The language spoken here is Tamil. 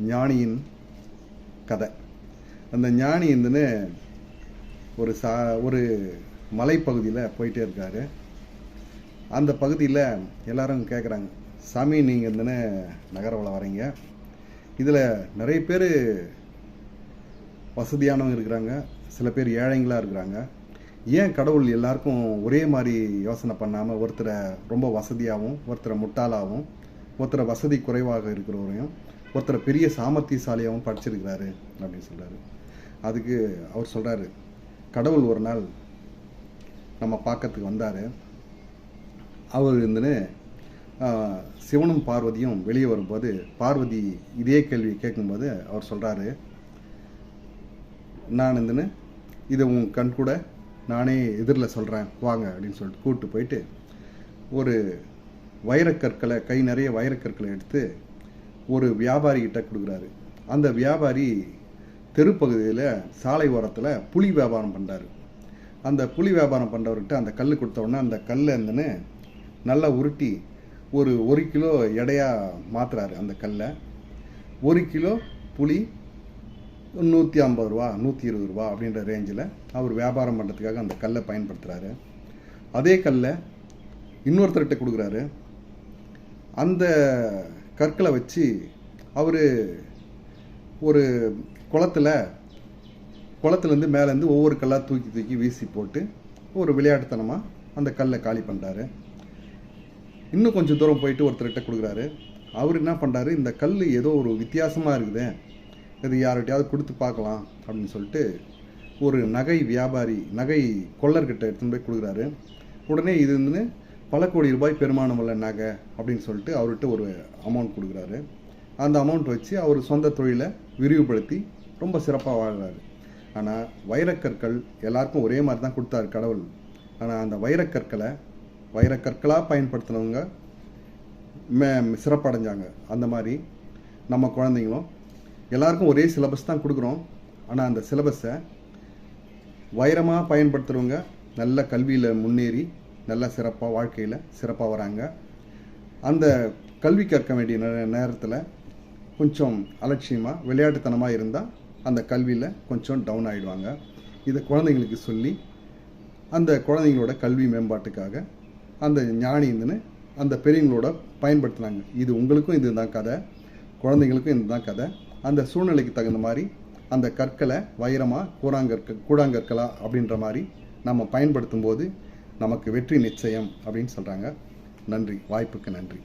ஞானியின் கதை. அந்த ஞானி இருந்துன்னு ஒரு மலைப்பகுதியில் போயிட்டே இருக்காரு. அந்த பகுதியில் எல்லாரும் கேட்குறாங்க, சாமி நீங்கள் இருந்துன்னு நகரவில் வரீங்க, இதில் நிறைய பேர் வசதியானவங்க இருக்கிறாங்க, சில பேர் ஏழைங்களாக இருக்கிறாங்க. ஏன் கடவுள் எல்லாருக்கும் ஒரே மாதிரி யோசனை பண்ணாமல் ஒருத்தரை ரொம்ப வசதியாகவும், ஒருத்தரை முட்டாளாகவும், ஒருத்தரை வசதி குறைவாக இருக்கிறவரையும், ஒருத்தரை பெரிய சாமர்த்தியசாலியாகவும் படிச்சிருக்கிறாரு அப்படின்னு சொல்கிறாரு. அதுக்கு அவர் சொல்கிறாரு, கடவுள் ஒரு நாள் நம்ம பார்க்கறதுக்கு வந்தார். அவர் இருந்துன்னு சிவனும் பார்வதியும் வெளியே வரும்போது பார்வதி இதே கேள்வி கேட்கும்போது அவர் சொல்கிறாரு, நான் இருந்துன்னு இதை உன் கண் கூட நானே எதிரில் சொல்கிறேன் வாங்க அப்படின்னு சொல்லிட்டு கூப்பிட்டு போயிட்டு ஒரு வைரக்கற்களை, கை நிறைய வைரக்கற்களை எடுத்து ஒரு வியாபாரிகிட்ட கொடுக்குறாரு. அந்த வியாபாரி தெருப்பகுதியில் சாலை ஓரத்தில் புளி வியாபாரம் பண்ணுறாரு. அந்த புளி வியாபாரம் பண்ணுறவர்கிட்ட அந்த கல் கொடுத்த உடனே அந்த கல்லை இருந்துன்னு நல்லா உருட்டி ஒரு கிலோ எடையாக மாற்றுறாரு. அந்த கல்லை 1 கிலோ புளி 150 ரூபா 120 ரூபா அப்படின்ற ரேஞ்சில் அவர் வியாபாரம் பண்ணுறதுக்காக அந்த கல்லை பயன்படுத்துகிறாரு. அதே கல்லை இன்னொருத்தர்கிட்ட கொடுக்குறாரு. அந்த கற்களை வச்சு அவர் ஒரு குளத்துலேருந்து மேலேருந்து ஒவ்வொரு கல்லாக தூக்கி வீசி போட்டு ஒரு விளையாட்டுத்தனமாக அந்த கல்லை காலி பண்ணுறாரு. இன்னும் கொஞ்சம் தூரம் போயிட்டு ஒருத்தர்கிட்ட கொடுக்குறாரு. அவர் என்ன பண்ணுறாரு, இந்த கல் ஏதோ ஒரு வித்தியாசமாக இருக்குது, இது யார்கிட்டையாவது கொடுத்து பார்க்கலாம் அப்படின்னு சொல்லிட்டு ஒரு நகை கொள்ளர்கிட்ட எடுத்துன்னு போய் கொடுக்குறாரு. உடனே இது வந்து பல கோடி ரூபாய் பெருமானம் உள்ள நகை அப்படின்னு சொல்லிட்டு அவர்கிட்ட ஒரு அமௌண்ட் கொடுக்குறாரு. அந்த அமௌண்ட் வச்சு அவர் சொந்த தொழிலை விரிவுபடுத்தி ரொம்ப சிறப்பாக வாழ்கிறாரு. ஆனால் வைரக்கற்கள் எல்லாருக்கும் ஒரே மாதிரி தான் கொடுத்தாரு கடவுள். ஆனால் அந்த வைரக்கற்களாக பயன்படுத்தினவங்க சிறப்படைஞ்சாங்க. அந்த மாதிரி நம்ம குழந்தைங்களும் எல்லாருக்கும் ஒரே சிலபஸ் தான் கொடுக்குறோம். ஆனால் அந்த சிலபஸை வைரமாக பயன்படுத்துகிறவங்க நல்ல கல்வியில் முன்னேறி நல்ல சிறப்பாக வாழ்க்கையில் சிறப்பாக வராங்க. அந்த கல்வி கற்க வேண்டிய நேரத்தில் கொஞ்சம் அலட்சியமாக விளையாட்டுத்தனமாக இருந்தால் அந்த கல்வியில் கொஞ்சம் டவுன் ஆகிடுவாங்க. இதை குழந்தைங்களுக்கு சொல்லி அந்த குழந்தைங்களோட கல்வி மேம்பாட்டுக்காக அந்த ஞானி இருந்துன்னு அந்த பெரியவங்களோட பயன்படுத்தினாங்க. இது உங்களுக்கும் இதுதான் கதை, குழந்தைங்களுக்கும் இதுதான் கதை. அந்த சூழ்நிலைக்கு தகுந்த மாதிரி அந்த கற்களை வைரமாக கூழாங்கற்களா அப்படின்ற மாதிரி நம்ம பயன்படுத்தும் போது நமக்கு வெற்றி நிச்சயம் அப்படின்னு சொல்கிறாங்க. நன்றி, வாய்ப்புக்கு நன்றி.